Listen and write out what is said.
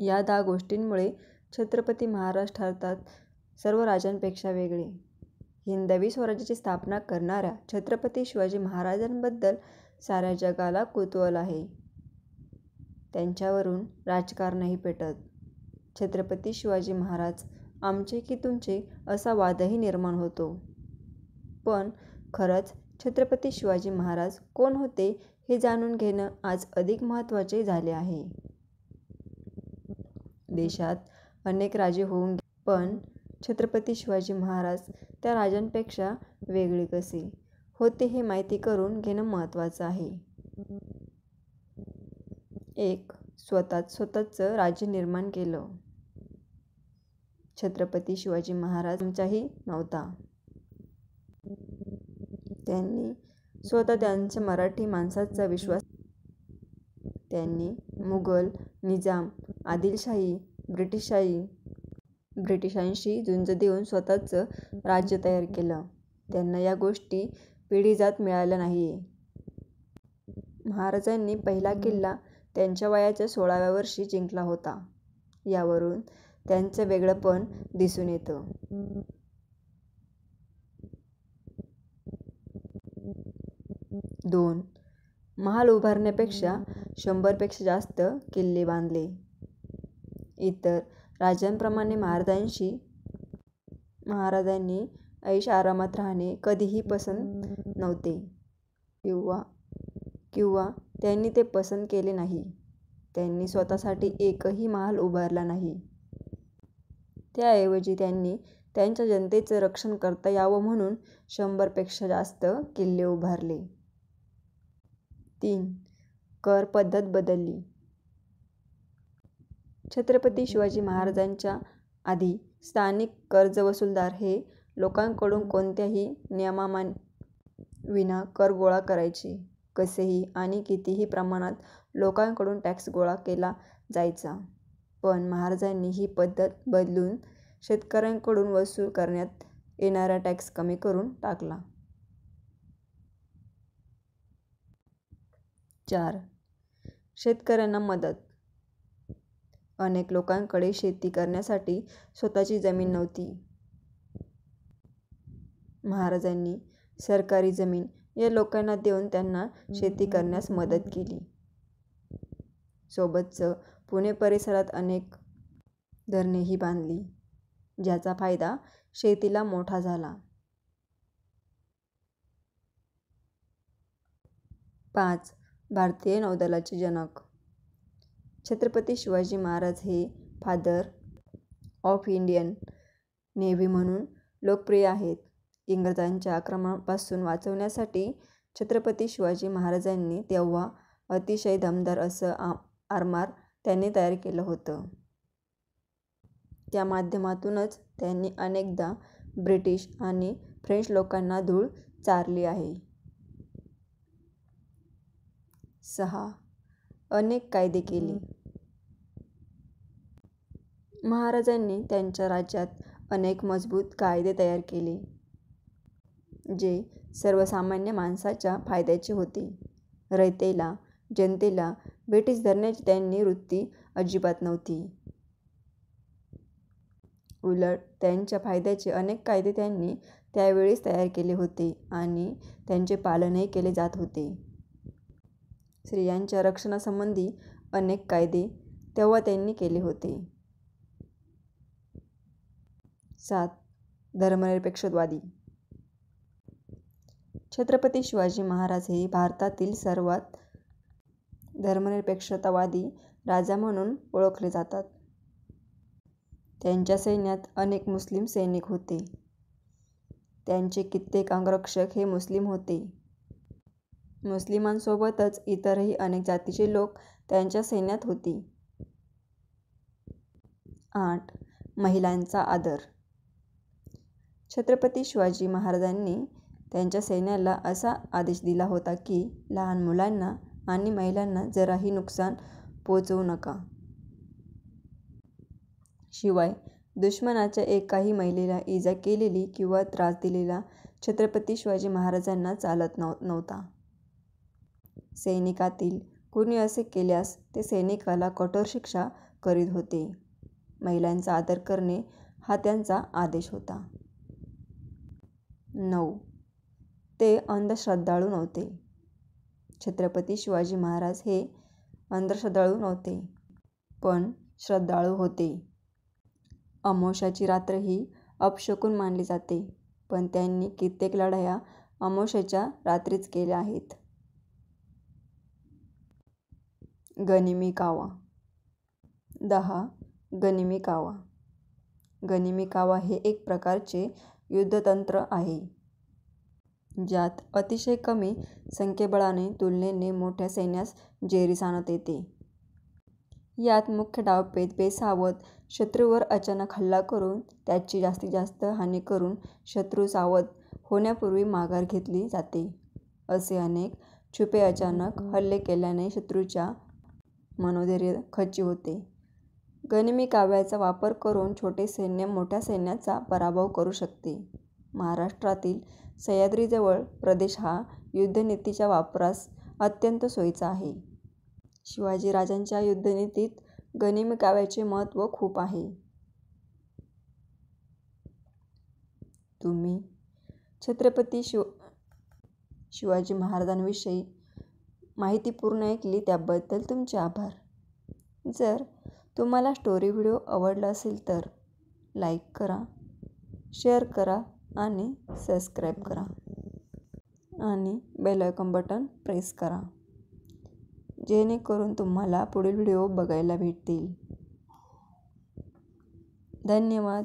या 10 गोष्टींमुळे छत्रपती महाराज ठरतात सर्व राजांपेक्षा वेगळे. हिंदवी स्वराज्याची स्थापना करणाऱ्या छत्रपती शिवाजी महाराजांबद्दल साऱ्या जगाला कुतूहल आहे. त्यांच्यावरून राजकारणही पेटत. छत्रपती शिवाजी महाराज आमचे की तुमचे असा वादही निर्माण होतो. पण खरंच छत्रपती शिवाजी महाराज कोण होते हे जाणून घेणं आज अधिक महत्त्वाचे झाले आहे. देशात अनेक राजे होऊन पण छत्रपती शिवाजी महाराज त्या राजांपेक्षा वेगळे कसे होते हे माहिती करून घेणं महत्त्वाचं आहे. 1. स्वतःचं राज्य निर्माण केलं. छत्रपती शिवाजी महाराज आमचाही नव्हता. त्यांनी स्वतः त्यांच्या मराठी माणसाचा विश्वास त्यांनी मुघल, निजाम, आदिलशाही, ब्रिटिशांशी झुंज देऊन स्वतःचं राज्य तयार केलं. त्यांना या गोष्टी पिढीजात मिळाल्या नाहीये. महाराजांनी पहिला किल्ला त्यांच्या वयाच्या 16व्या वर्षी जिंकला होता. यावरून त्यांचं वेगळेपण दिसून येतं. 2. महाल उभारण्यापेक्षा 100पेक्षा जास्त किल्ले बांधले. इतर राजांप्रमाणे महाराजांनी ऐश आरामात राहणे कधीही पसंत नव्हते किंवा त्यांनी ते पसंत केले नाही. त्यांनी स्वतःसाठी एकही महाल उभारला नाही. त्याऐवजी त्यांनी त्यांच्या जनतेचं रक्षण करता यावं म्हणून 100पेक्षा जास्त किल्ले उभारले. 3. कर पद्धत बदलली. छत्रपती शिवाजी महाराजांच्या आधी स्थानिक कर्जवसूलदार हे लोकांकडून कोणत्याही नियमाविना कर गोळा करायचे. कसेही आणि कितीही प्रमाणात लोकांकडून टॅक्स गोळा केला जायचा. पण महाराजांनी ही पद्धत बदलून शेतकऱ्यांकडून वसूल करण्यात येणारा टॅक्स कमी करून टाकला. 4. शेतकऱ्यांना मदत. अनेक लोकांकडे शेती करण्यासाठी स्वतःची जमीन नव्हती. महाराजांनी सरकारी जमीन या लोकांना देऊन त्यांना शेती करण्यास मदत केली. सोबतच पुणे परिसरात अनेक धरणेही बांधली, ज्याचा फायदा शेतीला मोठा झाला. 5. भारतीय नौदलाचे जनक. छत्रपती शिवाजी महाराज हे फादर ऑफ इंडियन नेव्ही म्हणून लोकप्रिय आहेत. इंग्रजांच्या आक्रमणापासून वाचवण्यासाठी छत्रपती शिवाजी महाराजांनी तेव्हा अतिशय दमदार असं आरमार त्यांनी तयार केलं होतं. त्या माध्यमातूनच त्यांनी अनेकदा ब्रिटिश आणि फ्रेंच लोकांना धूळ चारली आहे. 6. अनेक कायदे केले. महाराजांनी त्यांच्या राज्यात अनेक मजबूत कायदे तयार केले, जे सर्वसामान्य माणसाच्या फायद्याचे होते. रयतेला, जनतेला ब्रिटिश धरण्याची त्यांची वृत्ती अजिबात नव्हती. उलट त्यांच्या फायद्याचे अनेक कायदे त्यांनी त्यावेळीच तयार केले होते आणि त्यांचे पालनही केले जात होते. स्त्रियांच्या रक्षणासंबंधी अनेक कायदे तेव्हा त्यांनी केले होते. 7. धर्मनिरपेक्षवादी. छत्रपती शिवाजी महाराज हे भारतातील सर्वात धर्मनिरपेक्षतावादी राजा म्हणून ओळखले जातात. त्यांच्या सैन्यात अनेक मुस्लिम सैनिक होते. त्यांचे कित्येक अंगरक्षक हे मुस्लिम होते. मुस्लिमांसोबतच इतरही अनेक जातीचे लोक त्यांच्या सैन्यात होते. 8. महिलांचा आदर. छत्रपती शिवाजी महाराजांनी त्यांच्या सैन्याला असा आदेश दिला होता की लहान मुलांना आणि महिलांना जराही नुकसान पोचवू नका. शिवाय दुश्मनाच्या एकाही महिलेला इजा केलेली किंवा त्रास दिलेला छत्रपती शिवाजी महाराजांना चालत नव्हता. सैनिकातील कुणी असे केल्यास ते सैनिकाला कठोर शिक्षा करीत होते. महिलांचा आदर करणे हा त्यांचा आदेश होता. 9. ते अंधश्रद्धाळू नव्हते. छत्रपती शिवाजी महाराज हे अंधश्रद्धाळू नव्हते, पण श्रद्धाळू होते. अमावास्येची रात्र ही अपशकुन मानली जाते, पण त्यांनी कित्येक लढाया अमावास्येच्या रात्रीच केल्या आहेत. गनिमी कावा. 10. गनिमी कावा. गनिमी कावा हे एक प्रकारचे युद्धतंत्र आहे, ज्यात अतिशय कमी संख्याबळाने तुलनेने मोठ्या सैन्यास जेरीस आणता येते. यात मुख्य डावपेच बेसावध शत्रूवर अचानक हल्ला करून त्याची जास्तीत जास्त हानी करून शत्रू सावध होण्यापूर्वी माघार घेतली जाते. असे अनेक छुपे अचानक हल्ले केल्याने शत्रूच्या मनोधैर्य खच्ची होते. गनिमी काव्याचा वापर करून छोटे सैन्य मोठ्या सैन्याचा पराभव करू शकते. महाराष्ट्रातील सह्याद्रीजवळ प्रदेश हा युद्धनीतीच्या वापरास अत्यंत सोयीचा आहे. शिवाजी राजांच्या युद्धनीतीत गनिमी काव्याचे महत्त्व खूप आहे. तुम्ही छत्रपती शिवाजी महाराजांविषयी माहिती पूर्ण ऐकली त्याबद्दल तुमचे आभार. जर तुम्हाला स्टोरी व्हिडिओ आवडला असेल तर लाईक करा, शेअर करा आणि सबस्क्राईब करा आणि बेल आयकॉन बटन प्रेस करा, जेणेकरून तुम्हाला पुढील व्हिडिओ बघायला भेटतील. धन्यवाद.